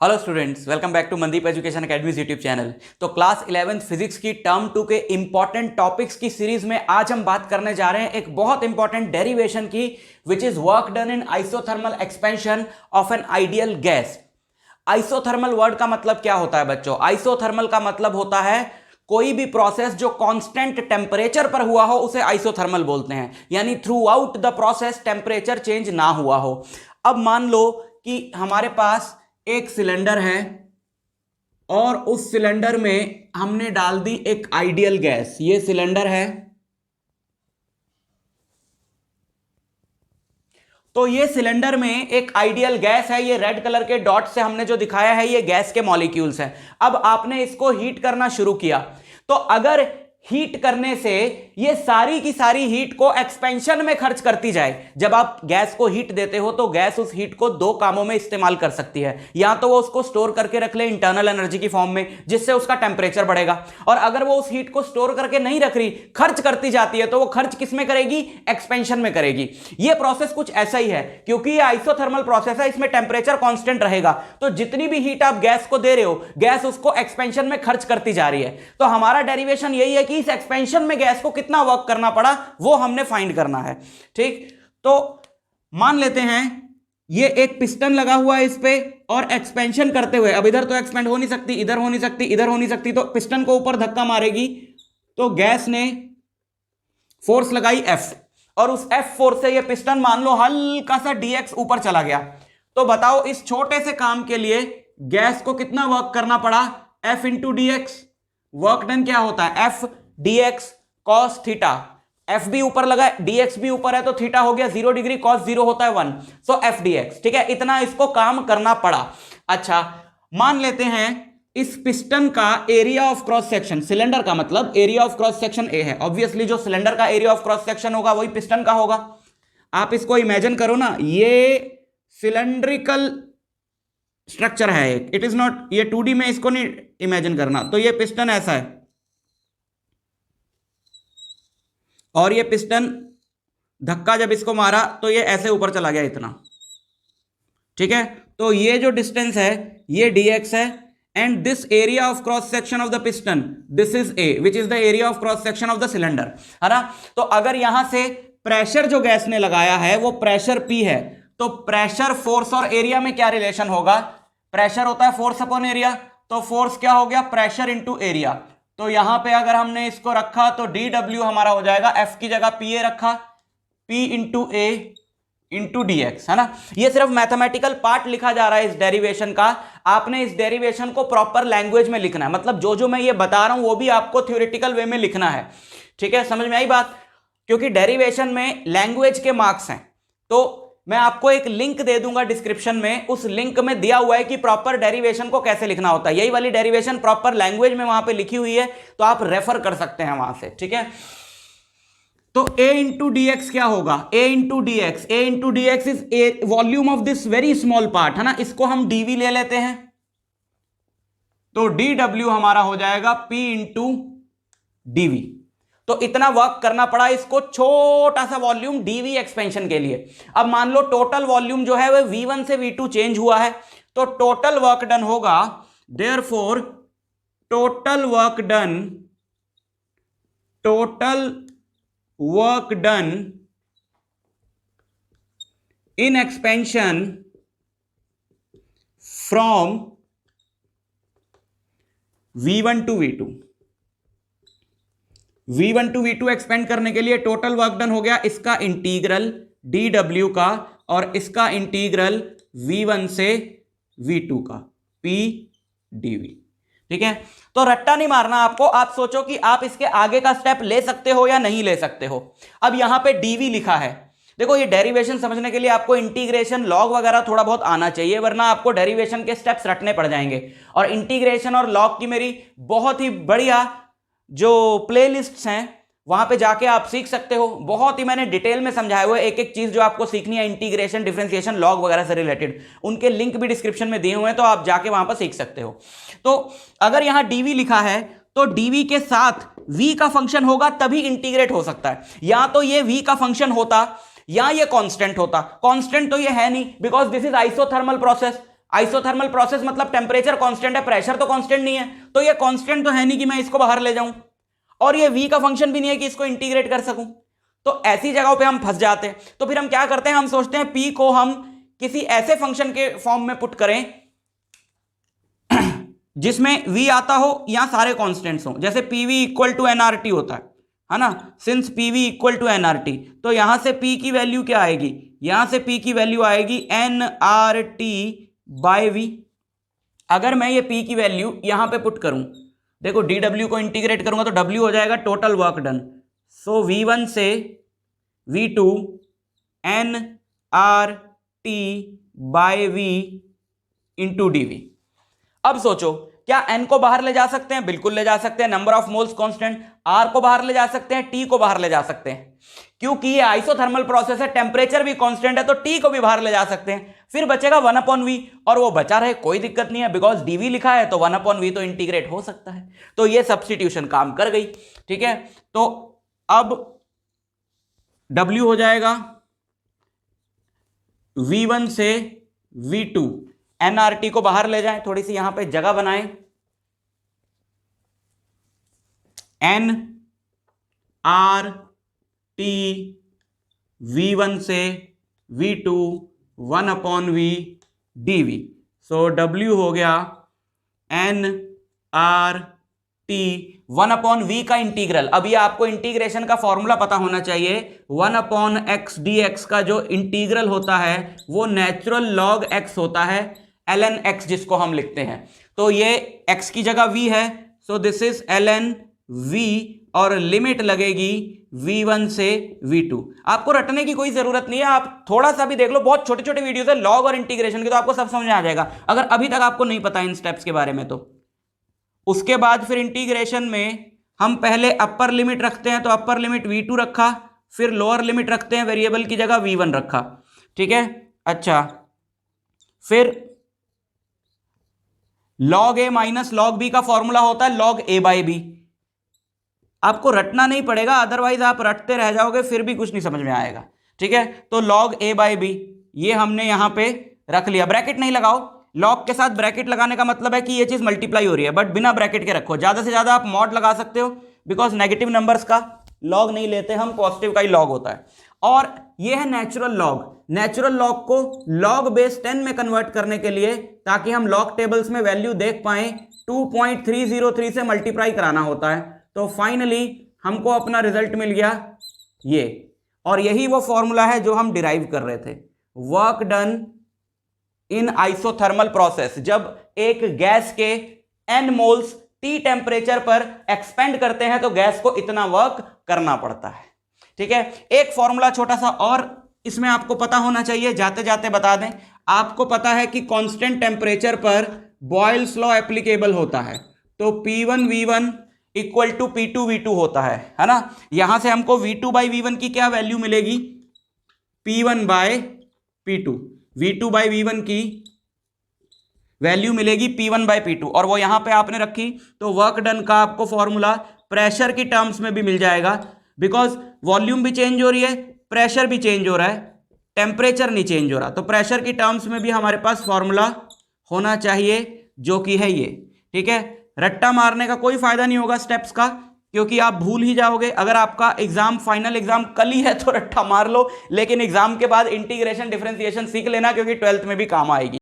Hello students, welcome back to Mandeep Education Academy's YouTube channel. तो class 11th physics की term 2 के important topics की series में आज हम बात करने जा रहे हैं एक बहुत इंपॉर्टेंट डेरिवेशन की, which is work done in isothermal expansion of an ideal gas. Isothermal word का मतलब क्या होता है बच्चों? आइसोथर्मल का मतलब होता है कोई भी प्रोसेस जो कांस्टेंट टेम्परेचर पर हुआ हो उसे आइसोथर्मल बोलते हैं, यानी through out the process temperature change ना हुआ हो। अब मान लो कि हमारे पास एक सिलेंडर है और उस सिलेंडर में हमने डाल दी एक आइडियल गैस। ये सिलेंडर है, तो ये सिलेंडर में एक आइडियल गैस है। ये रेड कलर के डॉट से हमने जो दिखाया है ये गैस के मॉलिक्यूल्स हैं। अब आपने इसको हीट करना शुरू किया, तो अगर हीट करने से ये सारी की सारी हीट को एक्सपेंशन में खर्च करती जाए। जब आप गैस को हीट देते हो तो गैस उस हीट को दो कामों में इस्तेमाल कर सकती है, या तो वो उसको स्टोर करके रख ले इंटरनल एनर्जी की फॉर्म में जिससे उसका टेम्परेचर बढ़ेगा, और अगर वो उस हीट को स्टोर करके नहीं रख रही, खर्च करती जाती है, तो वो खर्च किस में करेगी? एक्सपेंशन में करेगी। ये प्रोसेस कुछ ऐसा ही है, क्योंकि ये आइसोथर्मल प्रोसेस है, इसमें टेम्परेचर कांस्टेंट रहेगा, तो जितनी भी हीट आप गैस को दे रहे हो गैस उसको एक्सपेंशन में खर्च करती जा रही है। तो हमारा डेरिवेशन यही है कि इस एक्सपेंशन में गैस को कितना वर्क करना पड़ा वो हमने फाइंड करना है। ठीक, तो मान लेते हैं ये एक पिस्टन लगा हुआ है इस पे, और एक्सपेंशन करते हुए, अब इधर तो एक्सपेंड हो नहीं सकती, इधर हो नहीं सकती, इधर हो नहीं सकती, तो पिस्टन को ऊपर धक्का मारेगी, तो गैस ने फोर्स लगाई F, और उस F फोर्स से ये पिस्टन मान लो हल्का सा dx ऊपर चला गया। तो बताओ इस छोटे से काम के लिए गैस को कितना वर्क करना पड़ा? F into D x. Work done क्या होता है? F dx cos theta. F भी ऊपर लगा, dx भी ऊपर है, तो थीटा हो गया 0 डिग्री, cos 0 होता है 1, सो F dx। ठीक है, इतना इसको काम करना पड़ा। अच्छा, मान लेते हैं इस पिस्टन का area of cross section, cylinder का मतलब area of cross section A है। ऑब्वियसली जो सिलेंडर का एरिया ऑफ क्रॉस सेक्शन होगा वही पिस्टन का होगा। आप इसको इमेजिन करो ना, ये सिलेंड्रिकल स्ट्रक्चर है एक, इट इज नॉट, ये 2D में इसको नहीं इमेजिन करना। तो ये पिस्टन ऐसा है और ये पिस्टन धक्का जब इसको मारा तो ये ऐसे ऊपर चला गया इतना। ठीक है, तो ये जो डिस्टेंस है ये dx है, and this area of cross section of the piston, this is a, which is the area of cross section of the cylinder, है ना। तो अगर यहां से प्रेशर जो गैस ने लगाया है वो प्रेशर P है, तो प्रेशर, फोर्स और एरिया में क्या रिलेशन होगा? प्रेशर होता है फोर्स अपॉन एरिया, तो फोर्स क्या हो गया? Pressure into area. तो यहां पे अगर हमने इसको रखा तो dw हमारा हो जाएगा, F की जगह Pa रखा, P into A into dx, है ना। ये सिर्फ मैथमेटिकल पार्ट लिखा जा रहा है इस डेरिवेशन का। आपने इस डेरिवेशन को प्रॉपर लैंग्वेज में लिखना है, मतलब जो जो मैं ये बता रहा हूं वो भी आपको थ्योरेटिकल वे में लिखना है। ठीक है, समझ में आई बात? क्योंकि डेरिवेशन में लैंग्वेज के मार्क्स हैं। तो मैं आपको एक लिंक दे दूंगा डिस्क्रिप्शन में, उस लिंक में दिया हुआ है कि प्रॉपर डेरिवेशन को कैसे लिखना होता है। यही वाली डेरिवेशन प्रॉपर लैंग्वेज में वहां पे लिखी हुई है, तो आप रेफर कर सकते हैं वहां से। ठीक है, तो a इंटू डी एक्स क्या होगा? a into D x, a into D x is a volume of this very small part, है ना। इसको हम dv ले लेते हैं, तो dw हमारा हो जाएगा p इंटू dv। तो इतना वर्क करना पड़ा इसको छोटा सा वॉल्यूम dv एक्सपेंशन के लिए। अब मान लो टोटल वॉल्यूम जो है वो v1 से v2 चेंज हुआ है, तो टोटल वर्क डन होगा, therefore total work done in expansion from V1 to V2, V1 to V2 expand करने के लिए टोटल वर्क डन हो गया इसका इंटीग्रल dw का, और इसका इंटीग्रल V1 से V2 का P dv। ठीक है, तो रट्टा नहीं मारना आपको। आप सोचो कि आप इसके आगे का स्टेप ले सकते हो या नहीं ले सकते हो। अब यहां पे dv लिखा है, देखो ये डेरिवेशन समझने के लिए आपको इंटीग्रेशन, लॉग वगैरह थोड़ा बहुत आना चाहिए, वरना आपको डेरिवेशन के स्टेप्स रटने पड़ जाएंगे। और इंटीग्रेशन और लॉग की मेरी बहुत ही बढ़िया जो प्लेलिस्ट्स हैं वहां पे जाके आप सीख सकते हो। बहुत ही मैंने डिटेल में समझाया हुआ है एक एक चीज जो आपको सीखनी है, इंटीग्रेशन, डिफरेंशिएशन, लॉग वगैरह से रिलेटेड, उनके लिंक भी डिस्क्रिप्शन में दिए हुए हैं, तो आप जाके वहां पर सीख सकते हो। तो अगर यहां dv लिखा है तो dv के साथ v का फंक्शन होगा तभी इंटीग्रेट हो सकता है। या तो ये v का फंक्शन होता या ये कांस्टेंट होता। कांस्टेंट तो ये है नहीं, because this is isothermal process. Isothermal process मतलब टेम्परेचर कांस्टेंट है, प्रेशर तो कांस्टेंट नहीं है, तो ये कांस्टेंट तो है नहीं कि मैं इसको बाहर ले जाऊं, और ये v का फंक्शन भी नहीं है कि इसको इंटीग्रेट कर सकूं। तो ऐसी जगहों पे हम फंस जाते हैं। तो फिर हम क्या करते हैं, हम सोचते हैं p को हम किसी ऐसे फंक्शन के फॉर्म में पुट करें जिसमें v आता हो या सारे कांस्टेंट्स हो, जैसे pv इक्वल टू nRT होता है ना, since pv equal to nRT, तो यहां से p की वैल्यू क्या आएगी, यहां से p की वैल्यू आएगी nRT बाय v। अगर मैं ये p की वैल्यू यहां पे पुट करूं, देखो dw को इंटीग्रेट करूंगा तो w हो जाएगा टोटल वर्क डन, सो v1 से v2 nRT by v into dv। अब सोचो, क्या n को बाहर ले जा सकते हैं, बिल्कुल ले जा सकते हैं, number of moles constant, r को बाहर ले जा सकते हैं, t को बाहर ले जा सकते हैं, क्योंकि ये आइसोथर्मल प्रोसेस है, टेम्परेचर भी कांस्टेंट है, तो t को भी बाहर ले जा सकते हैं। फिर बचेगा 1/v, और वो बचा रहे कोई दिक्कत नहीं है, बिकॉज dv लिखा है तो 1/v तो इंटीग्रेट हो सकता है, तो ये सब्स्टिट्यूशन काम कर गई। ठीक है, तो अब w हो जाएगा v1 से v2, nRT को बाहर ले जाएं, थोड़ी सी यहां पे जगह बनाएं, nRT v1 से v2 1/v dv, सो w हो गया nRT 1/v का इंटीग्रल। अब ये आपको इंटीग्रेशन का फॉर्मूला पता होना चाहिए, 1/x dx का जो इंटीग्रल होता है वो नेचुरल लॉग x होता है, ln x जिसको हम लिखते हैं, तो ये x की जगह v है, so this is ln v, और लिमिट लगेगी v1 से v2। आपको रटने की कोई जरूरत नहीं है, आप थोड़ा सा भी देख लो, बहुत छोटे छोटे वीडियोस है लॉग और इंटीग्रेशन के, तो आपको सब समझ में आ जाएगा, अगर अभी तक आपको नहीं पता इन स्टेप्स के बारे में। तो उसके बाद फिर इंटीग्रेशन में हम पहले अपर लिमिट रखते हैं, तो अपर लिमिट v2 रखा, फिर लोअर लिमिट रखते हैं, वेरिएबल की जगह v1 रखा। ठीक है, अच्छा, फिर log a minus log b का फॉर्मूला होता है log a बाई b। आपको रटना नहीं पड़ेगा, अदरवाइज आप रटते रह जाओगे, फिर भी कुछ नहीं समझ में आएगा। ठीक है, तो log a बाई b ये हमने यहां पे रख लिया, ब्रैकेट नहीं लगाओ, लॉग के साथ ब्रैकेट लगाने का मतलब है कि ये चीज मल्टीप्लाई हो रही है, बट बिना ब्रैकेट के रखो, ज्यादा से ज्यादा आप मॉड लगा सकते हो, बिकॉज नेगेटिव नंबर्स का लॉग नहीं लेते हम, पॉजिटिव का ही लॉग होता है। और ये है नेचुरल लॉग, नेचुरल लॉग को लॉग बेस 10 में कन्वर्ट करने के लिए, ताकि हम लॉग टेबल्स में वैल्यू देख पाए, 2.303 से मल्टीप्लाई कराना होता है। तो फाइनली हमको अपना रिजल्ट मिल गया ये, और यही वो फॉर्मूला है जो हम डिराइव कर रहे थे, work done in isothermal process. जब एक गैस के n मोल्स T टेम्परेचर पर एक्सपेंड करते हैं तो गैस को इतना वर्क करना पड़ता है। ठीक है, एक फॉर्मूला छोटा सा और इसमें आपको पता होना चाहिए, जाते जाते बता दें, आपको पता है कि कांस्टेंट टेम्परेचर पर बॉयल्स लॉ एप्लीकेबल होता है, तो P1 V1 equal to P2 V2 होता है ना। यहां से हमको V2 बाई V1 की क्या वैल्यू मिलेगी, P1 bye P2, V2 by V1 की वैल्यू मिलेगी P1 बाई P2, और वो यहां पे आपने रखी, तो वर्क डन का आपको फॉर्मूला प्रेशर की टर्म्स में भी मिल जाएगा, बिकॉज वॉल्यूम भी चेंज हो रही है, प्रेशर भी चेंज हो रहा है, टेम्परेचर नहीं चेंज हो रहा, तो प्रेशर की टर्म्स में भी हमारे पास फॉर्मूला होना चाहिए, जो कि है ये। ठीक है, रट्टा मारने का कोई फायदा नहीं होगा स्टेप्स का, क्योंकि आप भूल ही जाओगे। अगर आपका एग्जाम, फाइनल एग्जाम कल ही है तो रट्टा मार लो, लेकिन एग्जाम के बाद इंटीग्रेशन डिफरेंशिएशन सीख लेना, क्योंकि 12th में भी काम आएगी।